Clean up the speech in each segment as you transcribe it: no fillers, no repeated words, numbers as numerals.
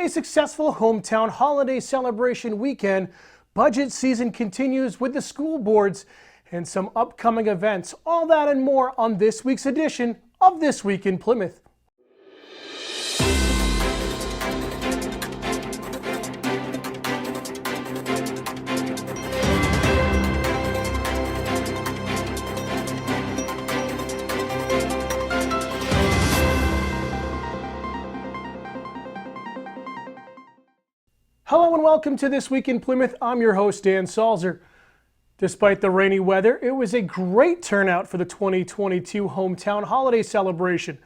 a successful hometown holiday celebration weekend, budget season continues with the school boards and some upcoming events. All that and more on this week's edition of This Week in Plymouth. Hello and welcome to This Week in Plymouth. I'm your host, Dan Salzer. Despite the rainy weather, it was a great turnout for the 2022 hometown holiday celebration.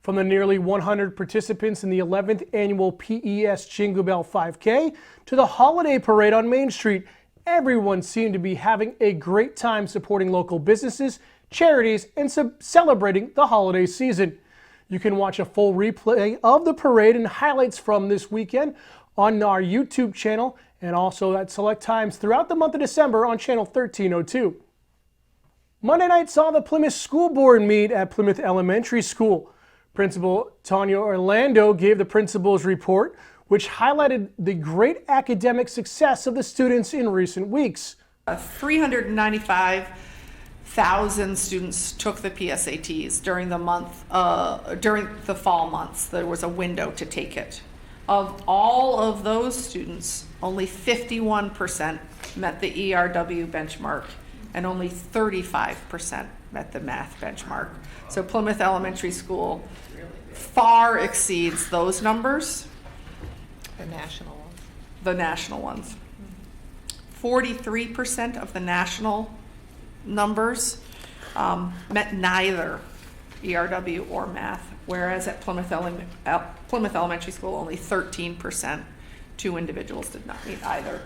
From the nearly 100 participants in the 11th annual PES Jingle Bell 5K to the holiday parade on Main Street, everyone seemed to be having a great time supporting local businesses, charities, and celebrating the holiday season. You can watch a full replay of the parade and highlights from this weekend on our YouTube channel, and also at select times throughout the month of December on channel 1302. Monday night saw the Plymouth School Board meet at Plymouth Elementary School. Principal Tanya Orlando gave the principal's report, which highlighted the great academic success of the students in recent weeks. 395,000 students took the PSATs during the fall months. There was a window to take it. Of all of those students, only 51% met the ERW benchmark and only 35% met the math benchmark. So Plymouth Elementary School far exceeds those numbers. The national ones. The national ones. 43% of the national numbers met neither ERW or math, whereas at Plymouth Elementary School, only 13%, two individuals did not meet either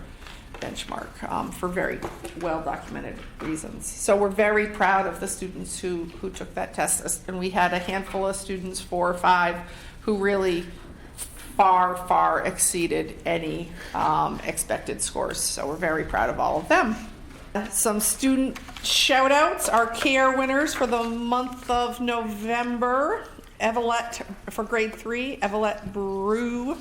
benchmark for very well-documented reasons. So we're very proud of the students who took that test, and we had a handful of students, 4 or 5, who really far exceeded any expected scores. So we're very proud of all of them. Some student shout outs. Our care winners for the month of November: Evelette for grade 3, Evelette Brew.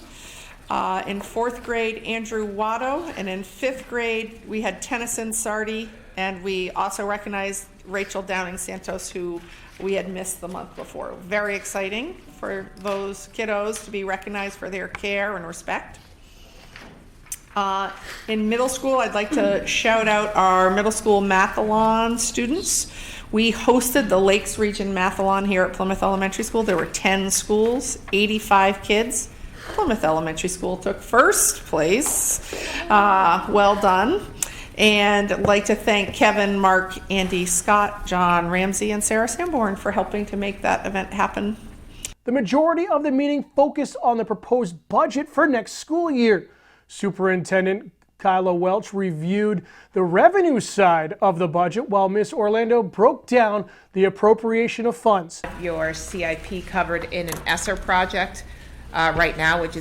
In 4th grade, Andrew Watto. And in 5th grade, we had Tennyson Sardi. And we also recognized Rachel Downing Santos, who we had missed the month before. Very exciting for those kiddos to be recognized for their care and respect. In middle school, I'd like to shout out our middle school mathalon students. We hosted the Lakes Region Mathalon here at Plymouth Elementary School. There were 10 schools, 85 kids. Plymouth Elementary School took first place. Well done. And I'd like to thank Kevin, Mark, Andy, Scott, John, Ramsey, and Sarah Sanborn for helping to make that event happen. The majority of the meeting focused on the proposed budget for next school year. Superintendent Kyla Welch reviewed the revenue side of the budget, while Ms. Orlando broke down the appropriation of funds. Your CIP covered in an ESSER project right now, which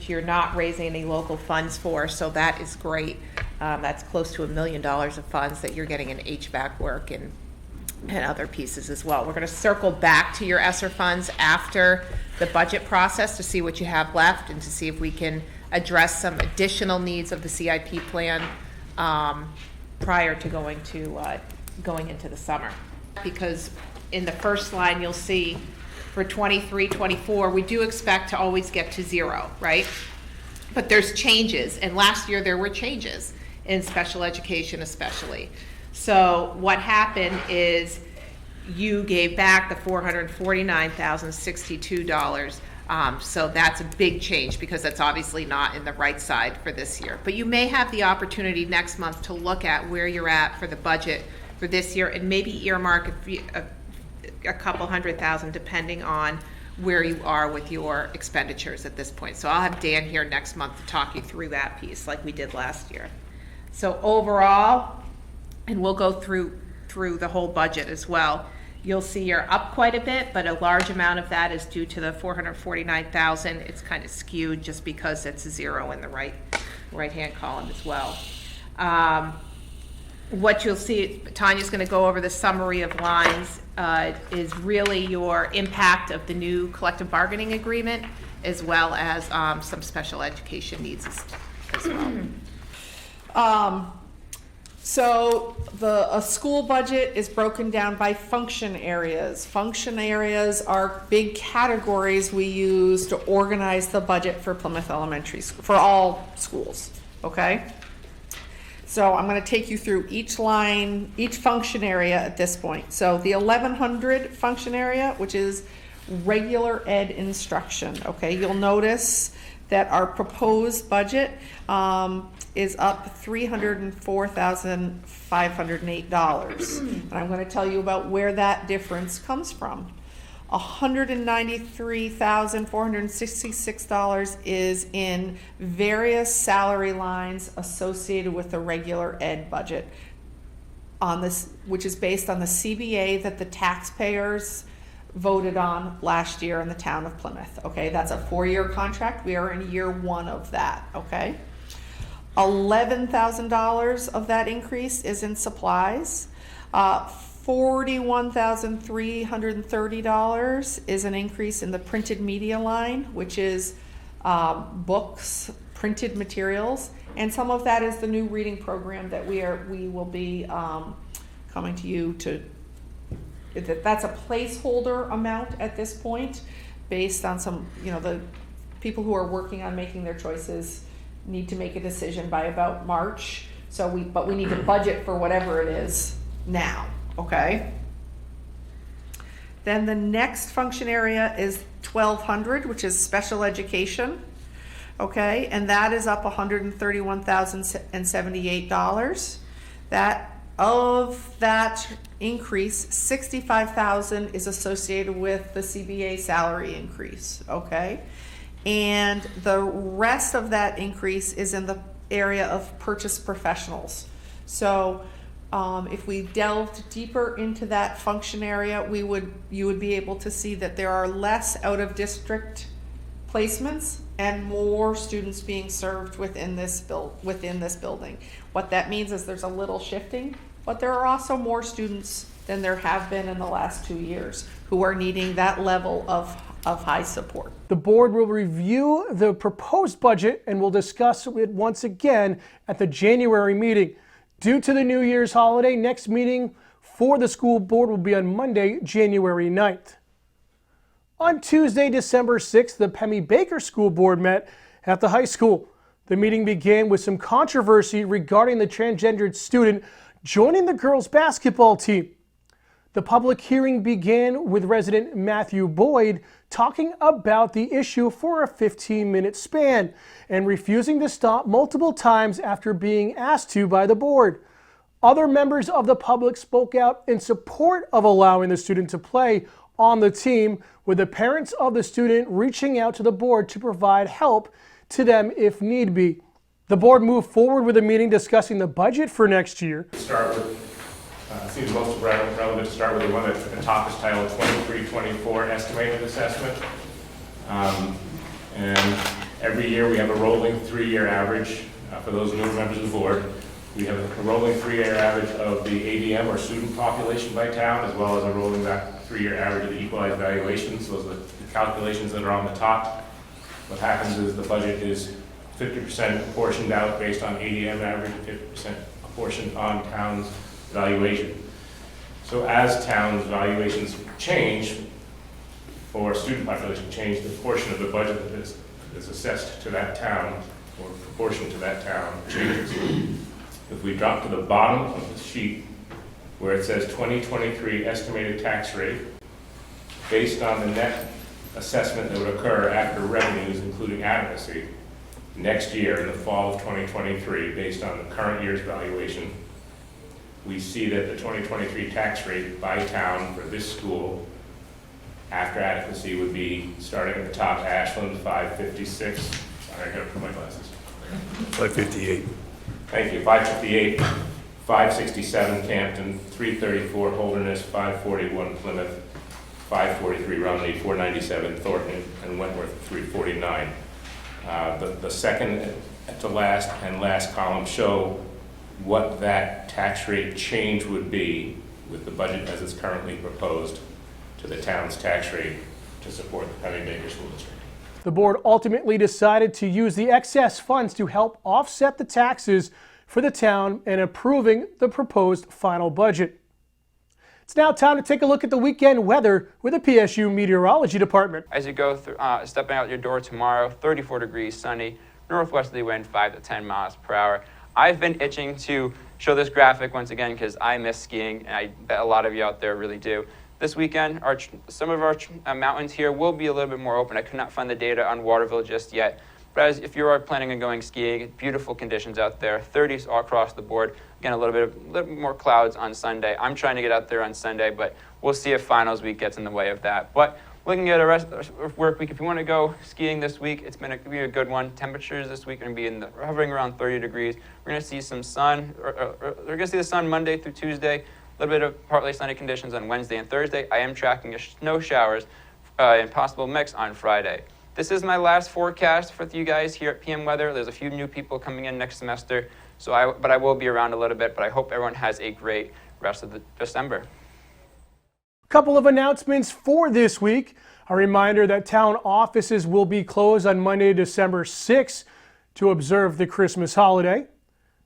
you're not raising any local funds for, so that is great. That's close to $1 million of funds that you're getting in HVAC work and other pieces as well. We're going to circle back to your ESSER funds after the budget process to see what you have left and to see if we can address some additional needs of the CIP plan prior to going into the summer. Because in the first line you'll see for 23-24 we do expect to always get to 0, right? But there's changes, and last year there were changes in special education especially. So what happened is you gave back the $449,062. So that's a big change because that's obviously not in the right side for this year. But you may have the opportunity next month to look at where you're at for the budget for this year and maybe earmark a couple $100,000 depending on where you are with your expenditures at this point. So I'll have Dan here next month to talk you through that piece like we did last year. So overall, and we'll go through the whole budget as well, you'll see you're up quite a bit, but a large amount of that is due to the $449,000. It's kind of skewed just because it's a 0 in the right-hand column as well. What you'll see, Tanya's going to go over the summary of lines, is really your impact of the new collective bargaining agreement as well as some special education needs as well. So a school budget is broken down by function areas. Function areas are big categories we use to organize the budget for Plymouth Elementary School, for all schools, okay? So I'm going to take you through each line, each function area at this point. So the 1100 function area, which is regular ed instruction, okay? You'll notice that our proposed budget is up $304,508. And I'm going to tell you about where that difference comes from. $193,466 is in various salary lines associated with the regular ed budget on this, which is based on the CBA that the taxpayers voted on last year in the town of Plymouth. Okay, that's a 4-year contract. We are in year 1 of that. Okay, $11,000 of that increase is in supplies. $41,330 is an increase in the printed media line, which is books, printed materials, and some of that is the new reading program that we will be coming to you to. That's a placeholder amount at this point, based on some, the people who are working on making their choices need to make a decision by about March. But we need to budget for whatever it is now, okay? Then the next function area is 1200, which is special education, okay? And that is up $131,078. Of that increase, $65,000 is associated with the CBA salary increase, okay? And the rest of that increase is in the area of purchase professionals. So if we delved deeper into that function area, you would be able to see that there are less out of district placements and more students being served within this building. What that means is there's a little shifting, but there are also more students than there have been in the last 2 years who are needing that level of high support. The board will review the proposed budget and will discuss it once again at the January meeting. Due to the New Year's holiday, next meeting for the school board will be on Monday, January 9th. On Tuesday, December 6th, the Pemmy Baker School Board met at the high school. The meeting began with some controversy regarding the transgendered student joining the girls' basketball team. The public hearing began with resident Matthew Boyd talking about the issue for a 15-minute span and refusing to stop multiple times after being asked to by the board. Other members of the public spoke out in support of allowing the student to play on the team, with the parents of the student reaching out to the board to provide help to them if need be. The board moved forward with a meeting discussing the budget for next year. Start with, seems most relevant to start with the one at the top is titled 23-24 Estimated Assessment. And every year we have a rolling 3-year average. For those new members of the board, we have a rolling 3-year average of the ADM or student population by town, as well as a rolling 3-year average of the equalized valuations. Those are the calculations that are on the top. What happens is the budget is 50% apportioned out based on ADM average and 50% apportioned on town's valuation. So as town's valuations change, or student population change, the portion of the budget that is assessed to that town, or proportion to that town, changes. If we drop to the bottom of the sheet, where it says 2023 estimated tax rate, based on the net assessment that would occur after revenues, including adequacy, next year in the fall of 2023, based on the current year's valuation, we see that the 2023 tax rate by town for this school after adequacy would be, starting at the top, Ashland 556. Sorry, I gotta put my glasses. 558. Thank you. 558, 567 Campton, 334 Holderness, 541 Plymouth, 543 Rumney, 497 Thornton, and Wentworth 349. The second to last and last column show what that tax rate change would be with the budget as it's currently proposed to the town's tax rate to support the Pemmy Baker School District. The board ultimately decided to use the excess funds to help offset the taxes for the town and approving the proposed final budget. It's now time to take a look at the weekend weather with the PSU Meteorology Department. As you go through, stepping out your door tomorrow, 34 degrees, sunny, northwesterly wind 5 to 10 miles per hour. I've been itching to show this graphic once again because I miss skiing, and I bet a lot of you out there really do. This weekend, some of our mountains here will be a little bit more open. I could not find the data on Waterville just yet. But if you are planning on going skiing, beautiful conditions out there, 30s all across the board. Again, a little bit more clouds on Sunday. I'm trying to get out there on Sunday, but we'll see if finals week gets in the way of that. But looking at a rest of work week, if you want to go skiing this week, it's going to be a good one. Temperatures this week are going to be hovering around 30 degrees. We're going to see some sun. We're going to see the sun Monday through Tuesday. A little bit of partly sunny conditions on Wednesday and Thursday. I am tracking snow showers and possible mix on Friday. This is my last forecast for you guys here at PM Weather. There's a few new people coming in next semester, but I will be around a little bit, but I hope everyone has a great rest of December. A couple of announcements for this week. A reminder that town offices will be closed on Monday, December 6th to observe the Christmas holiday.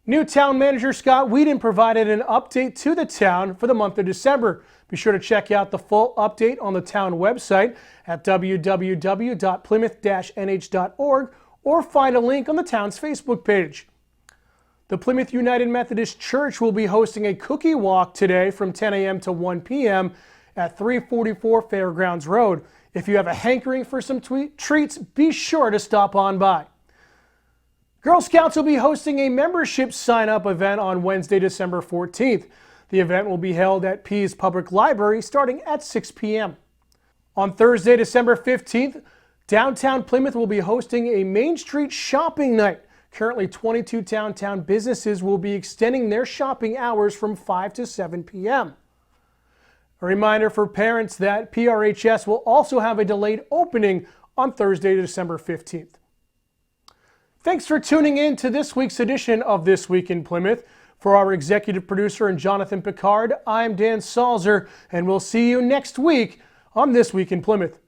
New town manager Scott Whedon provided an update to the town for the month of December. Be sure to check out the full update on the town website at www.plymouth-nh.org or find a link on the town's Facebook page. The Plymouth United Methodist Church will be hosting a cookie walk today from 10 a.m. to 1 p.m. at 344 Fairgrounds Road. If you have a hankering for some treats, be sure to stop on by. Girl Scouts will be hosting a membership sign-up event on Wednesday, December 14th. The event will be held at Pease Public Library starting at 6 p.m. On Thursday, December 15th, downtown Plymouth will be hosting a Main Street shopping night. Currently, 22 downtown businesses will be extending their shopping hours from 5 to 7 p.m. A reminder for parents that PRHS will also have a delayed opening on Thursday, December 15th. Thanks for tuning in to this week's edition of This Week in Plymouth. For our executive producer and Jonathan Picard, I'm Dan Salzer, and we'll see you next week on This Week in Plymouth.